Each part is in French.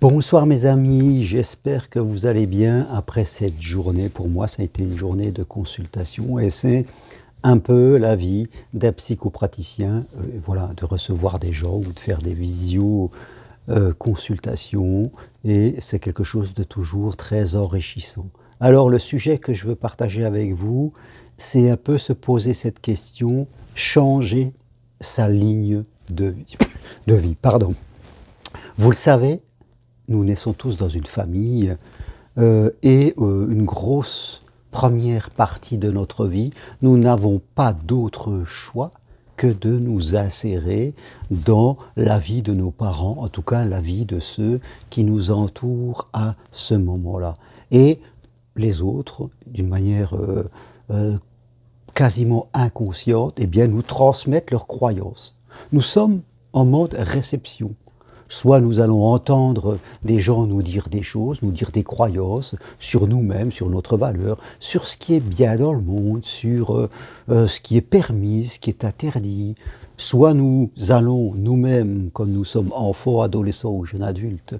Bonsoir mes amis, j'espère que vous allez bien après cette journée. Pour moi, ça a été une journée de consultation et c'est un peu la vie d'un psychopraticien, voilà, de recevoir des gens ou de faire des consultations et c'est quelque chose de toujours très enrichissant. Alors le sujet que je veux partager avec vous, c'est un peu se poser cette question, changer sa ligne de vie, pardon. Vous le savez, nous naissons tous dans une famille une grosse première partie de notre vie, nous n'avons pas d'autre choix que de nous insérer dans la vie de nos parents, en tout cas la vie de ceux qui nous entourent à ce moment-là. Et les autres, d'une manière quasiment inconsciente, eh bien, nous transmettent leurs croyances. Nous sommes en mode réception. Soit nous allons entendre des gens nous dire des choses, nous dire des croyances sur nous-mêmes, sur notre valeur, sur ce qui est bien dans le monde, sur ce qui est permis, ce qui est interdit. Soit nous allons nous-mêmes, comme nous sommes enfants, adolescents ou jeunes adultes,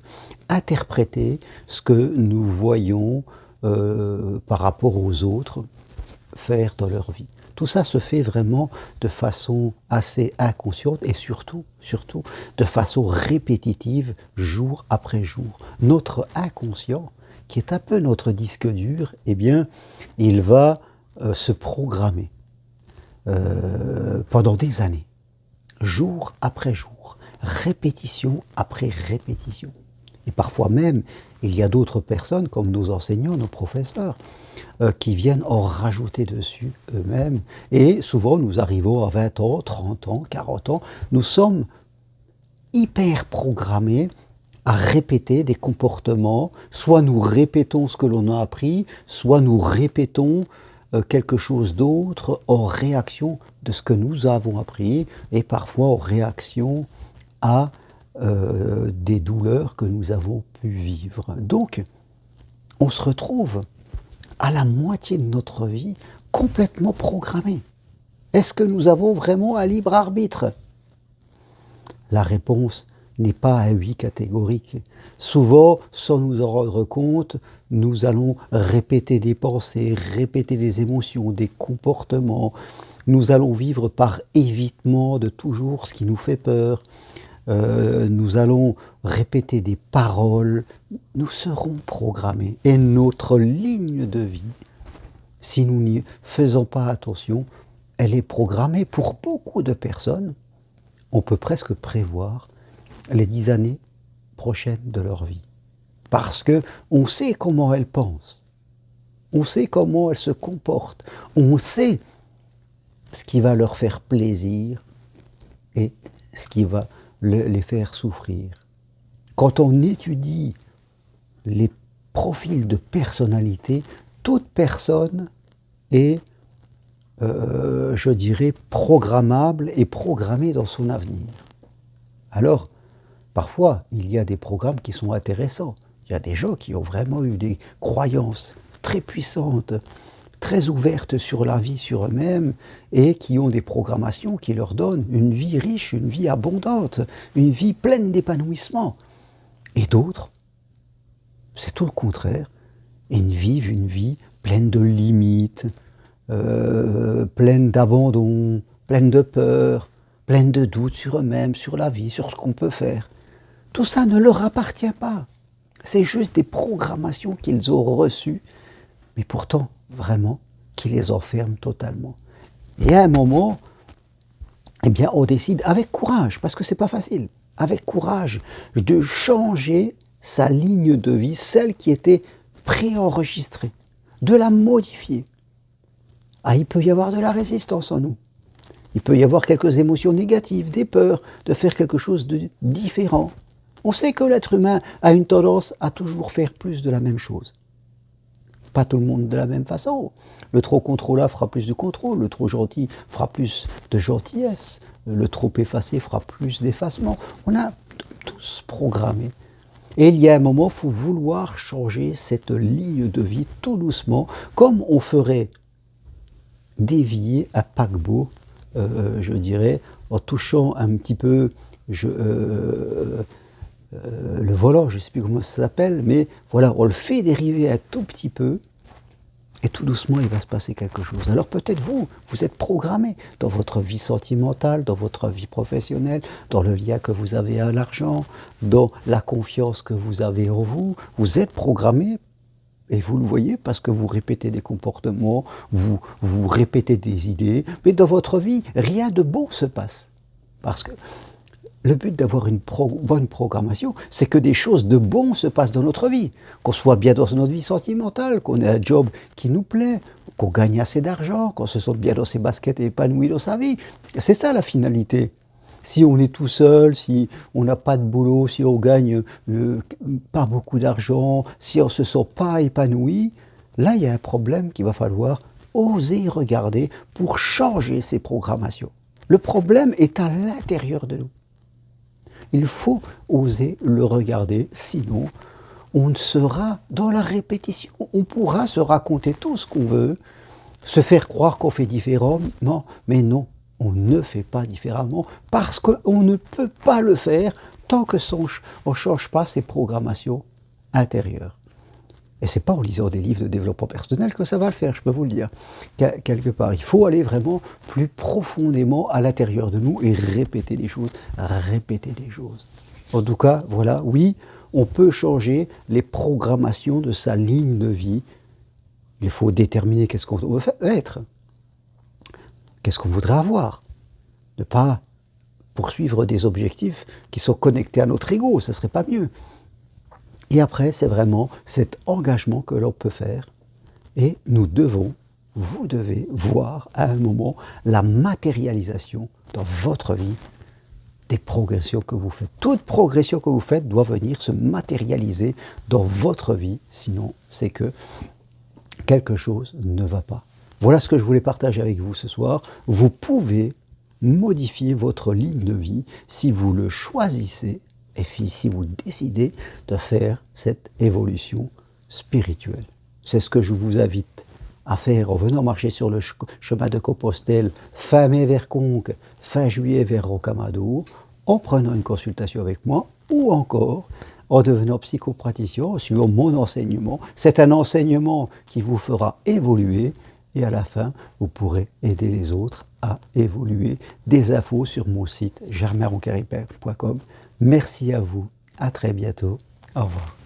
interpréter ce que nous voyons par rapport aux autres faire dans leur vie. Tout ça se fait vraiment de façon assez inconsciente et surtout de façon répétitive, jour après jour. Notre inconscient, qui est un peu notre disque dur, eh bien, il va se programmer pendant des années, jour après jour, répétition après répétition. Et parfois même, il y a d'autres personnes, comme nos enseignants, nos professeurs, qui viennent en rajouter dessus eux-mêmes. Et souvent, nous arrivons à 20 ans, 30 ans, 40 ans, nous sommes hyper programmés à répéter des comportements. Soit nous répétons ce que l'on a appris, soit nous répétons quelque chose d'autre en réaction de ce que nous avons appris, et parfois en réaction à des douleurs que nous avons pu vivre. Donc, on se retrouve à la moitié de notre vie complètement programmée. Est-ce que nous avons vraiment un libre arbitre? La réponse n'est pas un oui catégorique. Souvent, sans nous en rendre compte, nous allons répéter des pensées, répéter des émotions, des comportements. Nous allons vivre par évitement de toujours ce qui nous fait peur. Nous allons répéter des paroles, nous serons programmés. Et notre ligne de vie, si nous n'y faisons pas attention, elle est programmée pour beaucoup de personnes. On peut presque prévoir les 10 années prochaines de leur vie. Parce qu'on sait comment elles pensent, on sait comment elles se comportent, on sait ce qui va leur faire plaisir et ce qui va les faire souffrir. Quand on étudie les profils de personnalité, toute personne est, je dirais, programmable et programmée dans son avenir. Alors, parfois, il y a des programmes qui sont intéressants. Il y a des gens qui ont vraiment eu des croyances très puissantes, très ouvertes sur la vie, sur eux-mêmes, et qui ont des programmations qui leur donnent une vie riche, une vie abondante, une vie pleine d'épanouissement. Et d'autres, c'est tout le contraire, et ils vivent une vie pleine de limites, pleine d'abandon, pleine de peur, pleine de doutes sur eux-mêmes, sur la vie, sur ce qu'on peut faire. Tout ça ne leur appartient pas. C'est juste des programmations qu'ils ont reçues, mais pourtant, vraiment, qui les enferment totalement. Et à un moment, eh bien, on décide avec courage, parce que c'est pas facile, avec courage, de changer sa ligne de vie, celle qui était préenregistrée, de la modifier. Ah, il peut y avoir de la résistance en nous. Il peut y avoir quelques émotions négatives, des peurs, de faire quelque chose de différent. On sait que l'être humain a une tendance à toujours faire plus de la même chose. Pas tout le monde de la même façon. Le trop contrôlable fera plus de contrôle, le trop gentil fera plus de gentillesse, le trop effacé fera plus d'effacement. On a tous programmé. Et il y a un moment, il faut vouloir changer cette ligne de vie tout doucement, comme on ferait dévier un paquebot, je dirais, en touchant un petit peu le volant, je ne sais plus comment ça s'appelle, mais voilà, on le fait dériver un tout petit peu, et tout doucement, il va se passer quelque chose. Alors peut-être vous êtes programmé dans votre vie sentimentale, dans votre vie professionnelle, dans le lien que vous avez à l'argent, dans la confiance que vous avez en vous. Vous êtes programmé, et vous le voyez parce que vous répétez des comportements, vous répétez des idées, mais dans votre vie, rien de beau se passe. Parce que le but d'avoir une bonne programmation, c'est que des choses de bon se passent dans notre vie. Qu'on soit bien dans notre vie sentimentale, qu'on ait un job qui nous plaît, qu'on gagne assez d'argent, qu'on se sente bien dans ses baskets et épanoui dans sa vie. C'est ça la finalité. Si on est tout seul, si on n'a pas de boulot, si on gagne pas beaucoup d'argent, si on ne se sent pas épanoui, là il y a un problème qu'il va falloir oser regarder pour changer ses programmations. Le problème est à l'intérieur de nous. Il faut oser le regarder, sinon on sera dans la répétition. On pourra se raconter tout ce qu'on veut, se faire croire qu'on fait différemment, mais non, on ne fait pas différemment parce qu'on ne peut pas le faire tant que on ne change pas ses programmations intérieures. Et ce n'est pas en lisant des livres de développement personnel que ça va le faire, je peux vous le dire. Quelque part, il faut aller vraiment plus profondément à l'intérieur de nous et répéter les choses, répéter des choses. En tout cas, voilà, oui, on peut changer les programmations de sa ligne de vie. Il faut déterminer qu'est-ce qu'on veut être, qu'est-ce qu'on voudrait avoir. Ne pas poursuivre des objectifs qui sont connectés à notre ego, ça ne serait pas mieux. Et après, c'est vraiment cet engagement que l'on peut faire. Et nous devons, vous devez voir à un moment la matérialisation dans votre vie des progressions que vous faites. Toute progression que vous faites doit venir se matérialiser dans votre vie, sinon c'est que quelque chose ne va pas. Voilà ce que je voulais partager avec vous ce soir. Vous pouvez modifier votre ligne de vie si vous le choisissez et si vous décidez de faire cette évolution spirituelle. C'est ce que je vous invite à faire en venant marcher sur le chemin de Compostelle fin mai vers Conques, fin juillet vers Rocamadour, en prenant une consultation avec moi ou encore en devenant psychopraticien, en suivant mon enseignement. C'est un enseignement qui vous fera évoluer et à la fin, vous pourrez aider les autres à évoluer. Des infos sur mon site germainroncaripin.com. Merci à vous, à très bientôt, au revoir.